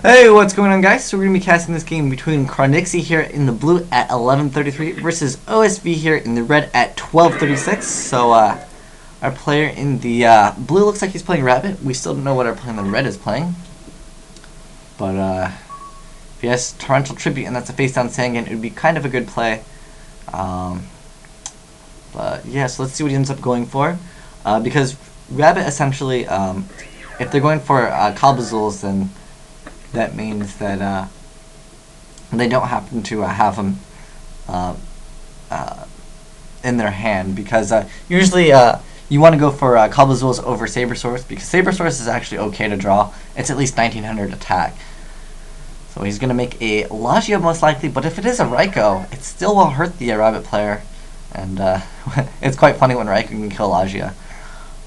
Hey, what's going on, guys? So we're going to be casting this game between Chronixie here in the blue at 11:33 versus OSV here in the red at 12:36. So our player in the blue looks like he's playing Rabbit. We still don't know what our player in the red is playing. But if he has Torrential Tribute and that's a face down Sangan, it would be kind of a good play. But yeah, so let's see what he ends up going for. Because Rabbit essentially, if they're going for Kalbazuls, then that means that they don't happen to have them in their hand, because usually you want to go for Kalbazuls over Sabersaurus, because Sabersaurus is actually okay to draw. It's at least 1900 attack. So he's going to make a Lagia most likely, but if it is a Raikou, it still will hurt the Rabbit player. And it's quite funny when Raikou can kill Lagia.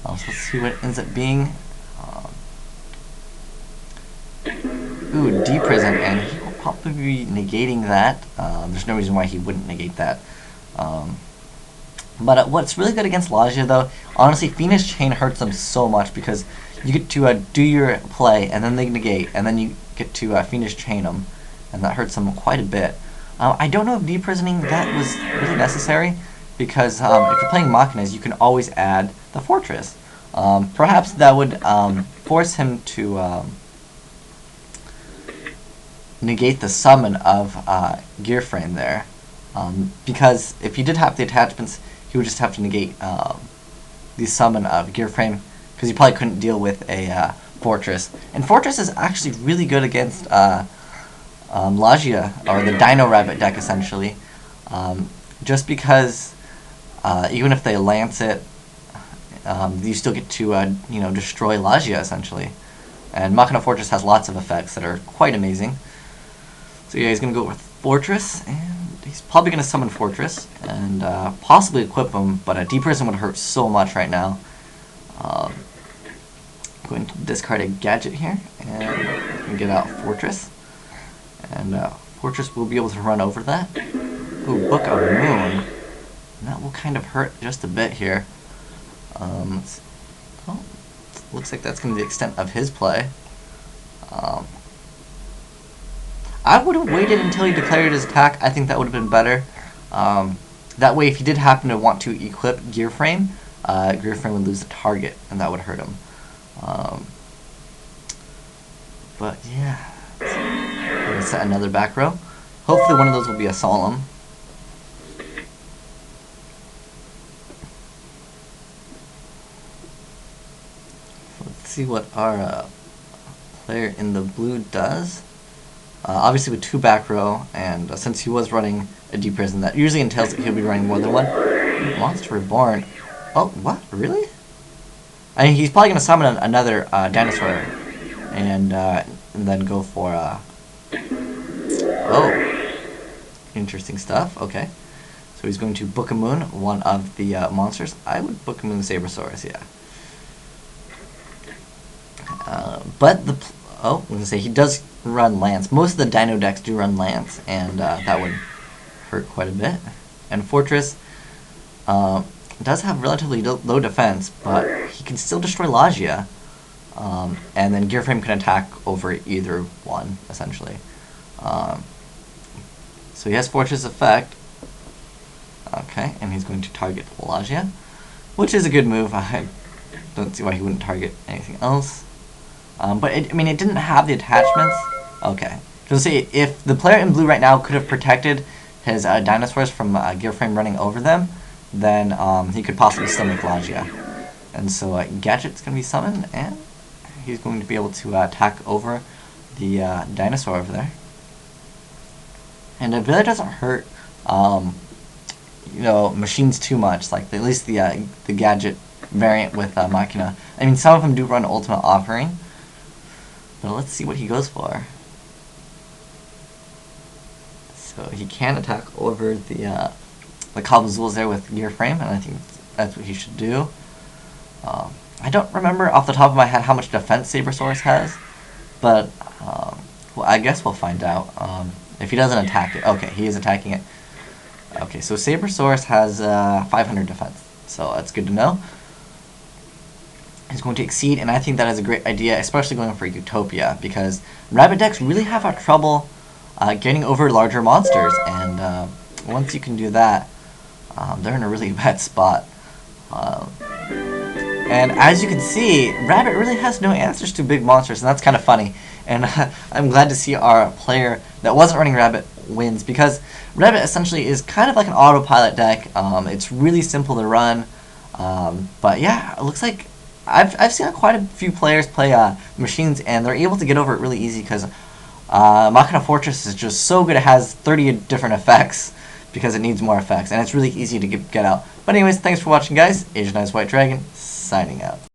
So let's see what it ends up being. Ooh, D-Prison, and he will probably be negating that. There's no reason why he wouldn't negate that. But what's really good against Lagia, though, honestly, Phoenix Chain hurts them so much, because you get to do your play, and then they negate, and then you get to Phoenix Chain them, and that hurts them quite a bit. I don't know if D-Prisoning that was really necessary, because if you're playing Machinas, you can always add the Fortress. Perhaps that would force him to negate the summon of Gear Frame there, because if he did have the attachments, he would just have to negate the summon of Gear Frame, because he probably couldn't deal with a Fortress. And Fortress is actually really good against Lagia, or the Dino Rabbit deck, essentially, just because even if they lance it, you still get to destroy Lagia, essentially. And Machina Fortress has lots of effects that are quite amazing. So yeah, he's going to go with Fortress, and he's probably going to summon Fortress, and possibly equip him, but a D-Prison would hurt so much right now. I'm going to discard a gadget here, and get out Fortress. And Fortress will be able to run over that. Ooh, Book of Moon. And that will kind of hurt just a bit here. Looks like that's going to be the extent of his play. I would have waited until he declared his attack. I think that would have been better. That way, if he did happen to want to equip Gear Frame would lose the target, and that would hurt him. But yeah, we're going to set another back row. Hopefully one of those will be a Solemn. Let's see what our player in the blue does. Obviously with 2 back row, and since he was running a D-Prison, that usually entails that he'll be running more than one. Monster Reborn. Oh, what? Really? I mean, he's probably going to summon another dinosaur, and then go for oh, interesting stuff. Okay, so he's going to Book of Moon, one of the monsters. I would Book of Moon Sabersaurus, yeah. But the I was going to say, he does run Lance. Most of the Dino decks do run Lance, and that would hurt quite a bit. And Fortress does have relatively low defense, but he can still destroy Lagia. And then Gear Frame can attack over either one, essentially. So he has Fortress effect. Okay, and he's going to target Lagia, which is a good move. I don't see why he wouldn't target anything else. But it didn't have the attachments. Okay. So see, if the player in blue right now could have protected his dinosaurs from Gear Frame running over them, then he could possibly still make Lagia. And so Gadget's going to be summoned, and he's going to be able to attack over the dinosaur over there. And it really doesn't hurt, machines too much. Like at least the Gadget variant with Machina. I mean, some of them do run Ultimate Offering. But let's see what he goes for. So he can attack over the Kalbazuls there with Gear Frame, and I think that's what he should do. I don't remember off the top of my head how much defense Sabersaurus has, but well, I guess we'll find out. If he doesn't attack it. Okay, he is attacking it. Okay, so Sabersaurus has 500 defense, so that's good to know. is going to exceed, and I think that is a great idea, especially going for Utopia, because Rabbit decks really have trouble getting over larger monsters, and once you can do that, they're in a really bad spot. And as you can see, Rabbit really has no answers to big monsters, and that's kind of funny. And I'm glad to see our player that wasn't running Rabbit wins, because Rabbit essentially is kind of like an autopilot deck. It's really simple to run, but yeah, it looks like I've seen quite a few players play Machines, and they're able to get over it really easy, because Machina Fortress is just so good. It has 30 different effects because it needs more effects, and it's really easy to get out. But anyways, thanks for watching, guys. Asianized White Dragon, signing out.